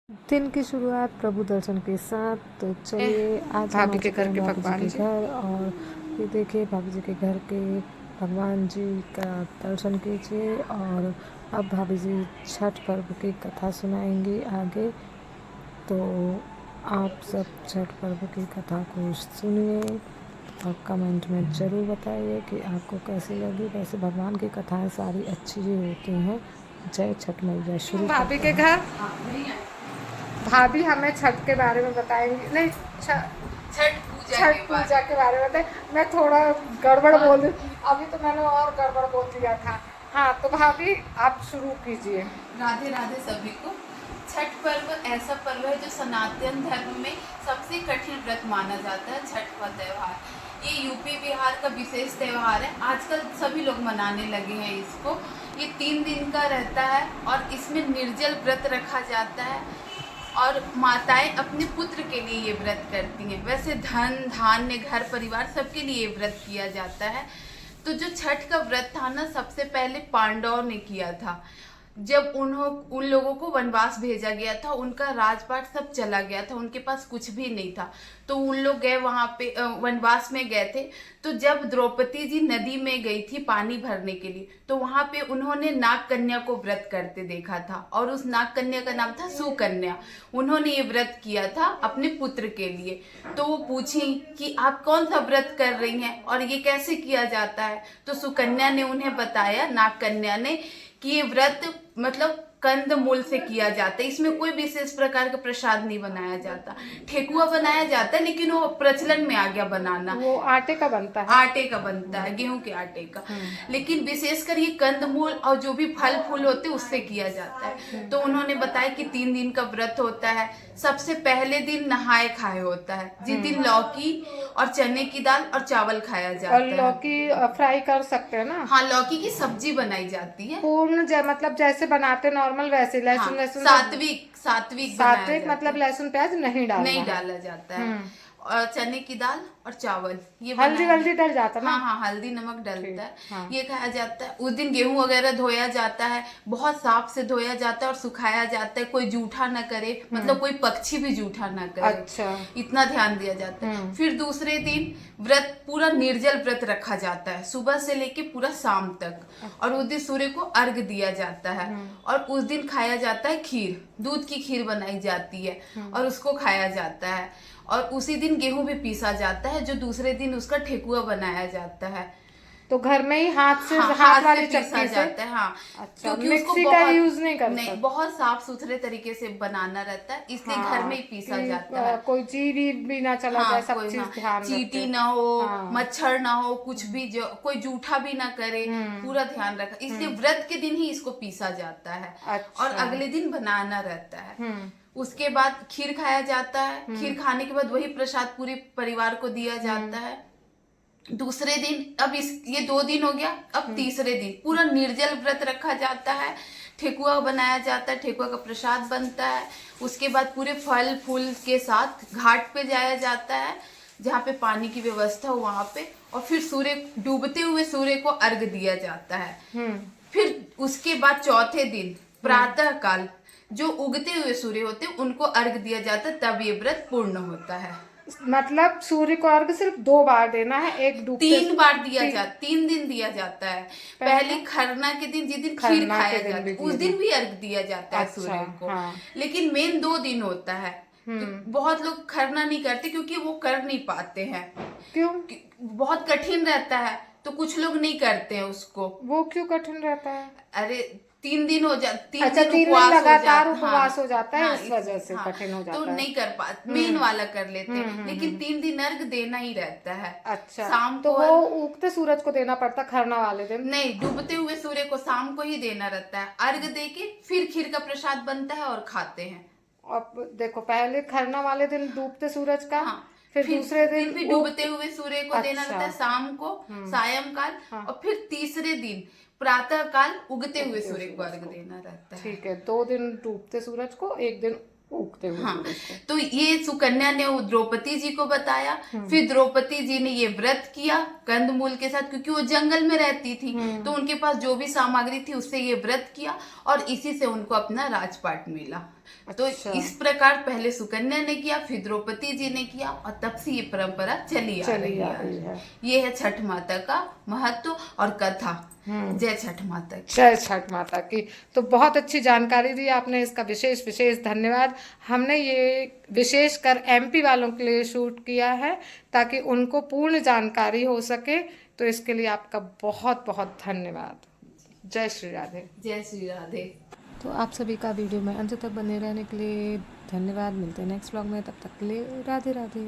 दिन की शुरुआत प्रभु दर्शन के साथ। तो चलिए आज हम भाभी आ के चुके घर हैं के भाभी जी पकवान के जी। घर। और ये देखिए भाभी जी के घर के भगवान जी का दर्शन कीजिए। और अब भाभी जी छठ पर्व की कथा सुनाएंगी आगे। तो आप सब छठ पर्व की कथा को सुनिए और कमेंट में ज़रूर बताइए कि आपको कैसी लगी। वैसे भगवान की कथाएं सारी अच्छी ही होती हैं। जय छठ मैया। शुरू भाभी करते के हैं। घर भाभी हमें छठ के बारे में बताएंगी। नहीं, छठ पूजा के बारे में बताए। मैं थोड़ा गड़बड़ बोल दी, अभी तो मैंने और गड़बड़ बोल दिया था। हाँ, तो भाभी आप शुरू कीजिए। राधे राधे सभी को। छठ पर्व ऐसा पर्व है जो सनातन धर्म में सबसे कठिन व्रत माना जाता है। छठ का त्यौहार ये यूपी बिहार का विशेष त्यौहार है। आजकल सभी लोग मनाने लगे हैं इसको। ये 3 दिन का रहता है और इसमें निर्जल व्रत रखा जाता है और माताएं अपने पुत्र के लिए ये व्रत करती हैं। वैसे धन धान्य घर परिवार सबके लिए ये व्रत किया जाता है। तो जो छठ का व्रत था ना, सबसे पहले पांडवों ने किया था। जब उन लोगों को वनवास भेजा गया था, उनका राजपाट सब चला गया था, उनके पास कुछ भी नहीं था। तो उन लोग गए वहां पे, वनवास में गए थे। तो जब द्रौपदी जी नदी में गई थी पानी भरने के लिए, तो वहां पे उन्होंने नाग कन्या को व्रत करते देखा था और उस नाग कन्या का नाम था सुकन्या। उन्होंने ये व्रत किया था अपने पुत्र के लिए। तो वो पूछी कि आप कौन सा व्रत कर रही हैं और ये कैसे किया जाता है। तो सुकन्या ने उन्हें बताया, नाग कन्या ने, कि ये व्रत मतलब कंद मूल से किया जाता है। इसमें कोई विशेष प्रकार का प्रसाद नहीं बनाया जाता। ठेकुआ बनाया जाता है, लेकिन वो प्रचलन में आ गया बनाना। वो आटे का बनता है। आटे का बनता है, गेहूं के आटे का। लेकिन विशेषकर ये कंदमूल और जो भी फल फूल होते हैं उससे किया जाता है। तो उन्होंने बताया कि 3 दिन का व्रत होता है। सबसे पहले दिन नहाए खाए होता है, जिस दिन लौकी और चने की दाल और चावल खाया जाता और है। लौकी फ्राई कर सकते हैं ना। हाँ, लौकी की सब्जी बनाई जाती है। पूर्ण मतलब जैसे बनाते नॉर्मल वैसे लहसुन हाँ, लहसुन सात्विक सात्विक बनाया सात्विक जाता मतलब है। लहसुन प्याज नहीं डालना नहीं है। डाला जाता है। और चने की दाल और चावल ये हल्दी बनाया। वल्दी डल जाता ना। हाँ हाँ, हल्दी नमक डलता है। हाँ। ये खाया जाता है। उस दिन गेहूं वगैरह धोया जाता है, बहुत साफ से धोया जाता है और सुखाया जाता है। कोई जूठा ना करे, मतलब कोई पक्षी भी जूठा ना करे। अच्छा। इतना ध्यान दिया जाता है। फिर दूसरे दिन व्रत पूरा निर्जल व्रत रखा जाता है, सुबह से लेके पूरा शाम तक। और उस दिन सूर्य को अर्घ दिया जाता है। और उस दिन खाया जाता है खीर, दूध की खीर बनाई जाती है और उसको खाया जाता है। और उसी दिन गेहूं भी पीसा जाता है, जो दूसरे दिन उसका ठेकुआ बनाया जाता है। तो घर में ही हाथ से हाँ, हाथ से वाली पीसा चक्की से जाता है। हाँ, अच्छा, क्योंकि उसको मिक्सी का यूज नहीं करते। नहीं, बहुत साफ सुथरे तरीके से बनाना रहता है, इसलिए घर में ही पीसा जाता है। कोई जीरी भी ना चला जाए, सब कोई चीज हाँ, ध्यान चीटी रखते। ना हो, हाँ। मच्छर ना हो, कुछ भी जो कोई जूठा भी ना करे, पूरा ध्यान रखा। इसलिए व्रत के दिन ही इसको पीसा जाता है। अच्छा। और अगले दिन बनाना रहता है। उसके बाद खीर खाया जाता है। खीर खाने के बाद वही प्रसाद पूरे परिवार को दिया जाता है। दूसरे दिन, अब ये 2 दिन हो गया। अब तीसरे दिन पूरा निर्जल व्रत रखा जाता है। ठेकुआ बनाया जाता है, ठेकुआ का प्रसाद बनता है। उसके बाद पूरे फल फूल के साथ घाट पे जाया जाता है, जहाँ पे पानी की व्यवस्था हो वहां पे। और फिर सूर्य डूबते हुए सूर्य को अर्घ दिया जाता है। फिर उसके बाद चौथे दिन प्रातः काल जो उगते हुए सूर्य होते हैं उनको अर्घ दिया जाता है, तब ये व्रत पूर्ण होता है। मतलब सूर्य को अर्घ सिर्फ 2 बार देना है, एक डूबते 3 बार दिया जाता, 3 दिन दिया जाता है। पहले खरना के दिन, जिस दिन खीर खाया जाता है, उस दिन भी अर्घ दिया जाता है सूर्य को। लेकिन मेन 2 दिन होता है। तो बहुत लोग खरना नहीं करते क्योंकि वो कर नहीं पाते हैं। क्यों? बहुत कठिन रहता है, तो कुछ लोग नहीं करते हैं उसको। वो क्यों कठिन रहता है? अरे 3 दिन हो जाते, 3 अच्छा, दिन 3 दिन उपवास लगातार हो उपवास हो जाता है, हाँ, इस वजह से कठिन हो जाता तो है। नहीं कर पाते, मेन वाला कर लेते हैं। लेकिन 3 दिन अर्घ देना ही रहता है। अच्छा, शाम तो को वो उगते सूरज को देना पड़ता खरना वाले दिन? नहीं, डूबते हुए सूर्य को शाम को ही देना रहता है। अर्घ दे के फिर खीर का प्रसाद बनता है और खाते हैं। अब देखो, पहले खरना वाले दिन डूबते सूरज का। हाँ, फिर दूसरे दिन भी डूबते हुए सूर्य को देना अच्छा। रहता है शाम को, सायंकाल। और फिर तीसरे दिन प्रातः काल उगते हुए सूर्य को अर्घ देना रहता है। ठीक है, 2 दिन डूबते सूरज को, 1 दिन उगते हुए सूरज को। तो ये सुकन्या ने द्रौपदी जी को बताया। फिर द्रौपदी जी ने ये व्रत किया कंदमूल के साथ, क्योंकि वो जंगल में रहती थी। तो उनके पास जो भी सामग्री थी उससे ये व्रत किया और इसी से उनको अपना राजपाट मिला। तो अच्छा। इस प्रकार पहले सुकन्या ने किया, फिर द्रौपदी जी ने किया, और तब से ये परंपरा चली आ रही है। ये है छठ माता का महत्व और कथा। जय छठ माता की। जय छठ माता की। तो बहुत अच्छी जानकारी दी आपने, इसका विशेष विशेष धन्यवाद। हमने ये विशेषकर MP वालों के लिए शूट किया है ताकि उनको पूर्ण जानकारी हो सके, तो इसके लिए आपका बहुत बहुत धन्यवाद। जय श्री राधे। जय श्री राधे। तो आप सभी का वीडियो में अंत तक बने रहने के लिए धन्यवाद। मिलते हैं नेक्स्ट व्लॉग में, तब तक के लिए राधे राधे।